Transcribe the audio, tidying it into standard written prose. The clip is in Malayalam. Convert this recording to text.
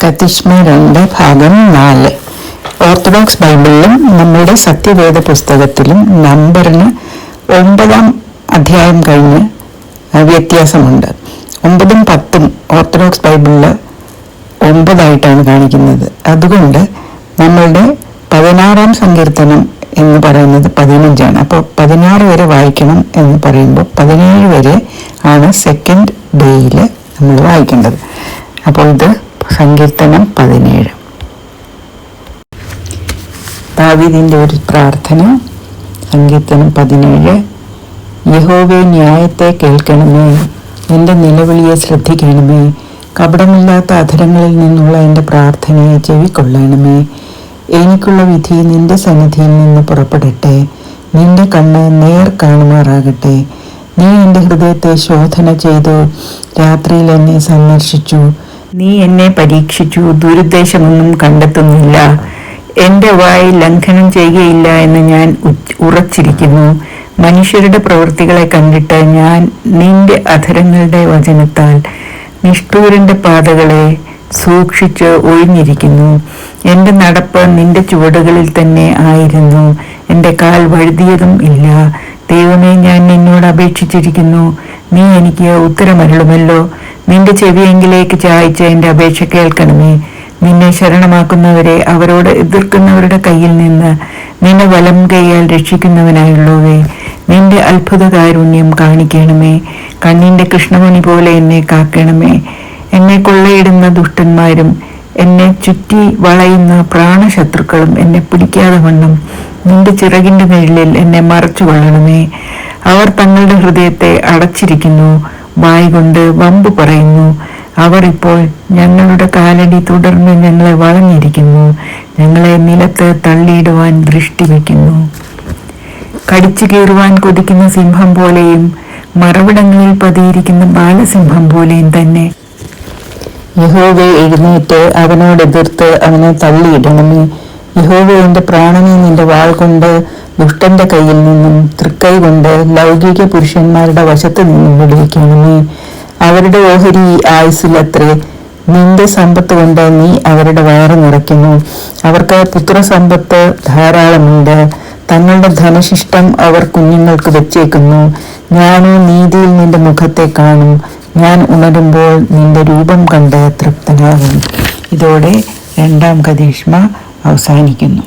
കത്തിഷ്മ 2 ഭാഗം 4. ഓർത്തഡോക്സ് ബൈബിളിലും നമ്മുടെ സത്യവേദ പുസ്തകത്തിലും നമ്പറിന് 9-ാം അധ്യായം കഴിഞ്ഞ് വ്യത്യാസമുണ്ട്. 9-ഉം 10-ഉം ഓർത്തഡോക്സ് ബൈബിളിൽ 9 കാണിക്കുന്നത്. അതുകൊണ്ട് നമ്മളുടെ 16-ാം സങ്കീർത്തനം എന്ന് പറയുന്നത് 15 ആണ്. അപ്പോൾ 16 വരെ വായിക്കണം എന്ന് പറയുമ്പോൾ 17 വരെ ആണ് സെക്കൻഡ് ഡേയിൽ നമ്മൾ വായിക്കേണ്ടത്. അപ്പോൾ ഇത് സങ്കീർത്തനം 17. ദാവീദിന്റെ ഒരു പ്രാർത്ഥന. സങ്കീർത്തനം 17. യഹോവേ, ന്യായത്തെ കേൾക്കണമേ, എൻ്റെ നിലവിളിയെ ശ്രദ്ധിക്കണമേ. കപടമില്ലാത്ത അധരങ്ങളിൽ നിന്നുള്ള എൻ്റെ പ്രാർത്ഥനയെ ചെവിക്കൊള്ളണമേ. എനിക്കുള്ള വിധി നിന്റെ സന്നിധിയിൽ നിന്ന് പുറപ്പെടട്ടെ. നിന്റെ കണ്ണ് നേർ കാണുമാറാകട്ടെ. നീ എൻ്റെ ഹൃദയത്തെ ശോധന ചെയ്തു, രാത്രിയിൽ എന്നെ സന്ദർശിച്ചു. നീ എന്നെ പരീക്ഷിച്ചു, ദുരുദ്ദേശമൊന്നും കണ്ടെത്തുന്നില്ല. എൻ്റെ വായി ലംഘനം ചെയ്യുകയില്ല എന്ന് ഞാൻ ഉറച്ചിരിക്കുന്നു. മനുഷ്യരുടെ പ്രവൃത്തികളെ കണ്ടിട്ട് ഞാൻ നിന്റെ അധരങ്ങളുടെ വചനത്താൽ നിഷ്ഠൂരന്റെ പാതകളെ സൂക്ഷിച്ച് ഒഴിഞ്ഞിരിക്കുന്നു. എൻ്റെ നടപ്പ് നിന്റെ ചുവടുകളിൽ തന്നെ ആയിരുന്നു. എൻ്റെ കാൽ വഴുതിയതും ഇല്ല. ദൈവമേ, ഞാൻ നിന്നോട് അപേക്ഷിച്ചിരിക്കുന്നു, നീ എനിക്ക് ഉത്തരമരുളുമല്ലോ. നിന്റെ ചെവിയെങ്കിലേക്ക് ചായ്ച്ച് എൻ്റെ അപേക്ഷ കേൾക്കണമേ. നിന്നെ ശരണമാക്കുന്നവരെ അവരോട് എതിർക്കുന്നവരുടെ കയ്യിൽ നിന്ന് നിന്നെ വലം കൈയാൽ രക്ഷിക്കുന്നവനായുള്ളവേ, നിന്റെ അത്ഭുത കാരുണ്യം കാണിക്കണമേ. കണ്ണിന്റെ കൃഷ്ണമണി പോലെ എന്നെ കാക്കണമേ. എന്നെ കൊള്ളയിടുന്ന ദുഷ്ടന്മാരും എന്നെ ചുറ്റി വളയുന്ന പ്രാണശത്രുക്കളും എന്നെ പിടിക്കാതെ വണ്ണം നിന്റെ ചിറകിന്റെ നിഴലിൽ എന്നെ മറച്ചു കൊള്ളണമേ. അവർ തങ്ങളുടെ ഹൃദയത്തെ അടച്ചിരിക്കുന്നു, വായ് കൊണ്ട് വമ്പ് പറയുന്നു. അവർ ഇപ്പോൾ ഞങ്ങളുടെ കാലടി തുടർന്ന് ഞങ്ങളെ വളഞ്ഞിരിക്കുന്നു. ഞങ്ങളെ നിലത്ത് തള്ളിയിടുവാൻ ദൃഷ്ടി വയ്ക്കുന്നു. കടിച്ചു കീറുവാൻ കൊതിക്കുന്ന സിംഹം പോലെയും മറവിടങ്ങളിൽ പതിയിരിക്കുന്ന ബാലസിംഹം പോലെയും തന്നെ. യഹോവേ, എഴുന്നേറ്റ് അവനോട് എതിർത്ത് അവനെ തള്ളിയിടണമേ. യഹോവേ, എൻ്റെ പ്രാണനെ നിന്റെ വാൾ കൊണ്ട് ദുഷ്ടന്റെ കയ്യിൽ നിന്നും തൃക്കൈ കൊണ്ട് ലൗകിക പുരുഷന്മാരുടെ വശത്ത് നിന്നും വിടുവിക്കണമേ. അവരുടെ ഓഹരി ആയുസ്സിലത്രേ. നിന്റെ സമ്പത്ത് കൊണ്ട് നീ അവരുടെ വയറ് നിറയ്ക്കുന്നു. അവർക്ക് പുത്രസമ്പത്ത് ധാരാളമുണ്ട്. തങ്ങളുടെ ധനശിഷ്ടം അവർ കുഞ്ഞുങ്ങൾക്ക് വെച്ചേക്കുന്നു. ഞാനോ നീതിയിൽ നിന്റെ മുഖത്തെ കാണും. ഞാൻ ഉണരുമ്പോൾ നിന്റെ രൂപം കണ്ട് തൃപ്തനാകും. ഇതോടെ 2-ാം കദീഷ്മ അവസാനിക്കുന്നു.